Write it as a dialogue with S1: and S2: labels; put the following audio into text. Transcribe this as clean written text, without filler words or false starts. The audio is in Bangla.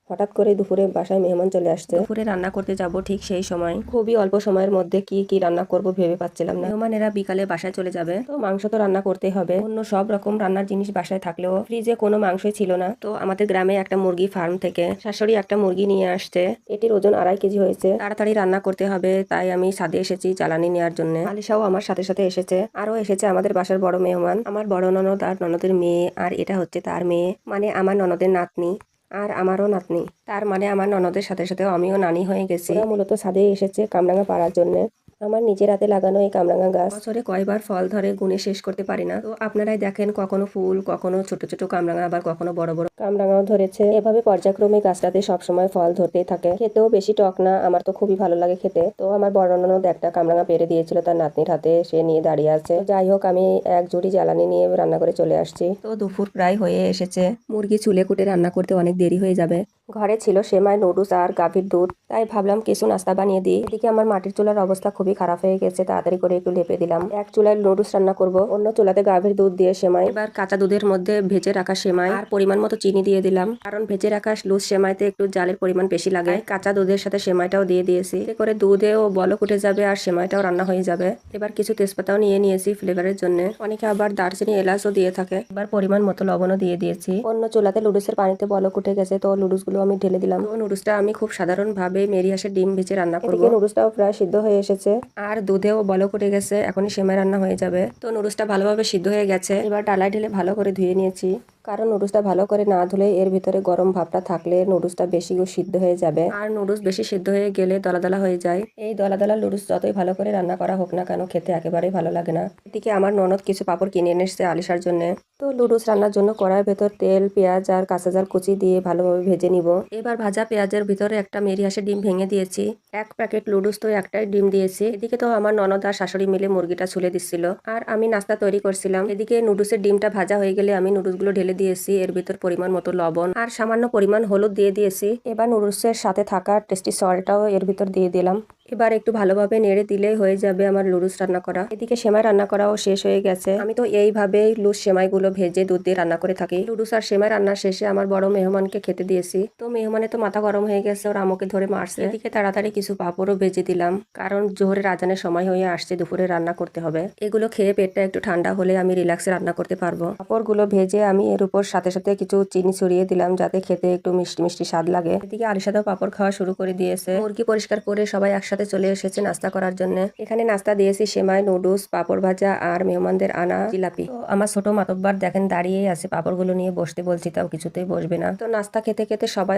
S1: হঠাৎ করে দুপুরে বাসায় মেহমান চলে আসছে। দুপুরে রান্না করতে যাব ঠিক সেই সময় খুবই অল্প সময়ের মধ্যে কি কি রান্না করব ভেবে পাচ্ছিলাম না। মেহমানেরা বিকালে বাসায় চলে যাবে, তো মাংস তো রান্না করতেই হবে। অন্য সব রকম রান্নার জিনিস বাসায় থাকলেও ফ্রিজে কোনো মাংসই ছিল না। তো আমাদের গ্রামে একটা মুরগি ফার্ম থেকে শাশুড়ি একটা মুরগি নিয়ে আসছে। এটির ওজন 2.5 কেজি হয়েছে। তাড়াতাড়ি রান্না করতে হবে, তাই আমি ছাদে এসেছি জ্বালানি নেওয়ার জন্য। আলিশাও আমার সাথে সাথে এসেছে। আরো এসেছে আমাদের বাসার বড় মেহমান, আমার বড় ননদ আর ননদের মেয়ে, আর এটা হচ্ছে তার মেয়ে, মানে আমার ননদের নাতনি। আর আমারও নাতনি, তার মানে আমার ননদের সাথে সাথে আমিও নানি হয়ে গেছি। ওরা মূলত ছাদে এসেছে কামরাঙা পাড়ার জন্য। আমার নিজের হাতে লাগানো এই কামরাঙা গাছ বছরে কয়বার ফল ধরে গুণে শেষ করতে পারি না। তো আপনারাই দেখেন, কখনো ফুল, কখনো ছোট ছোট কামরাঙা, আবার কখনো বড় বড় কামরাঙাও ধরেছে। এভাবে পর্যায়ক্রমে গাছটাতে সবসময় ফল ধরতেই থাকে। খেতেও বেশি টক না, আমার তো খুবই ভালো লাগে খেতে। তো আমার বড় ননদ একটা কামরাঙা পেরে দিয়েছিল তার নাতনির হাতে, সে নিয়ে দাঁড়িয়ে আছে। যাই হোক, আমি এক জুড়ি জ্বালানি নিয়ে রান্না করে চলে আসছি। তো দুপুর প্রায় হয়ে এসেছে। মুরগি চুলে কুটে রান্না করতে অনেক দেরি হয়ে যাবে। ঘরে ছিল সেমাই, নুডলস আর গাভীর দুধ, তাই ভাবলাম কিছু নাস্তা বানিয়ে দিই। এদিকে আমার মাটির চুলার অবস্থা খুবই খারাপ হয়ে গেছে, তাড়াতাড়ি করে একটু লেপে দিলাম। এক চুলায় নুডলস রান্না করব, অন্য চুলাতে গাভীর দুধ দিয়ে সেমাই। এবার কাঁচা দুধের মধ্যে ভেজে রাখা সেমাই আর পরিমাণ মতো চিনি দিয়ে দিলাম, কারণ ভেজে রাখা লুজ সেমাইতে একটু জালের পরিমাণ বেশি লাগে। কাঁচা দুধের সাথে সেমাইটাও দিয়ে দিয়েছি, এতে করে দুধেও বলক উঠে যাবে আর সেমাইটাও রান্না হয়ে যাবে। এবার কিছু তেজপাতাও নিয়ে নিয়েছি ফ্লেভারের জন্য, অনেকে আবার দারচিনি এলাচও দিয়ে থাকে। এবার পরিমাণ মতো লবণও দিয়ে দিয়েছি। অন্য চুলাতে লুডুসের পানিতে বলক উঠে গেছে, তো লুডুস গুলো আমি ঢেলে দিলাম। তো নুডলসটা আমি খুব সাধারণ ভাবে মেরি হাঁসের ডিম ভেজে রান্না করবো। নুডলসটাও প্রায় সিদ্ধ হয়ে এসেছে আর দুধেও বলক উঠে গেছে, এখনই সেমাই রান্না হয়ে যাবে। তো নুডলসটা ভালোভাবে সিদ্ধ হয়ে গেছে, এবার ডালায় ঢেলে ভালো করে ধুয়ে নিয়েছি, কারণ নুডলসটা ভালো করে না ধুলে এর ভিতরে গরম ভাবটা থাকলে নুডলসটা বেশি সিদ্ধ হয়ে যাবে, আর নুডলস বেশি সিদ্ধ হয়ে গেলে দলা দলা হয়ে যায়। এই দলা দলা নুডলস যতই ভালো করে রান্না করা হোক না কেন, খেতে একেবারেই ভালো লাগে না। এদিকে আমার ননদ কিছু পাপড় কিনে এনে এসেছে আলিশার জন্য। তো নুডলস রান্নার জন্য কড়াইয়ের ভেতর তেল, পেঁয়াজ আর কাঁচা ঝাল কুচি দিয়ে ভালোভাবে ভেজে নিব। এবার ভাজা পেঁয়াজের ভিতরে একটা মেরি হাঁসের ডিম ভেঙে দিয়েছি। এক প্যাকেট নুডলস তো একটাই ডিম দিয়েছি। এদিকে তো আমার ননদ আর শাশুড়ি মিলে মুরগিটা ছুলে দিচ্ছিল, আর আমি নাস্তা তৈরি করছিলাম। এদিকে নুডলসের ডিমটা ভাজা হয়ে গেলে আমি নুডলসগুলো ঢেলে দিয়েছি, এর ভিতর পরিমাণ মতো লবণ আর সামান্য পরিমাণ হলুদ দিয়ে দিয়েছি। এবার নুডলসের সাথে থাকা টেস্টি সল্টটাও এর ভিতর দিয়ে দিলাম। এবার একটু ভালোভাবে নেড়ে দিলেই হয়ে যাবে আমার লুডুস রান্না করা। এদিকে সেমাই রান্না করাও শেষ হয়ে গেছে। আমি তো এইভাবেই লুজ সেমাইগুলো ভেজে দুধ দিয়ে রান্না করে থাকি। লুডুস আর সেমাই রান্না শেষে আমার বড় মেহমানকে খেতে দিয়েছি। তো মেহমানের তো মাথা গরম হয়ে গেছে, ওর আমুকে ধরে মারছে। এদিকে তাড়াতাড়ি কিছু পাঁপড়ও ভেজে দিলাম, কারণ জোহরের আজানের সময় হয়ে আসছে, দুপুরে রান্না করতে হবে। এগুলো খেয়ে পেটটা একটু ঠান্ডা হলে আমি রিল্যাক্সে রান্না করতে পারবো। পাঁপড়গুলো ভেজে আমি এর উপর সাথে সাথে কিছু চিনি ছড়িয়ে দিলাম, যাতে খেতে একটু মিষ্টি মিষ্টি স্বাদ লাগে। এদিকে আলিশাদাও পাঁপড় খাওয়া শুরু করে দিয়েছে। মুরগি পরিষ্কার করে সবাই একসাথে চলে এসেছে নাস্তা করার জন্য। এখানে নাস্তা দিয়েছি সেমাই, নুডলস, পাঁপড় ভাজা আর মেহমানদের আনা জিলাপি। তো আমার ছোট মাতব্বার দেখেন দাঁড়িয়েই আছে, পাঁপড়গুলো নিয়ে বসতে বলছি তাও কিছুতেই বসবে না। তো নাস্তা খেতে খেতে সবাই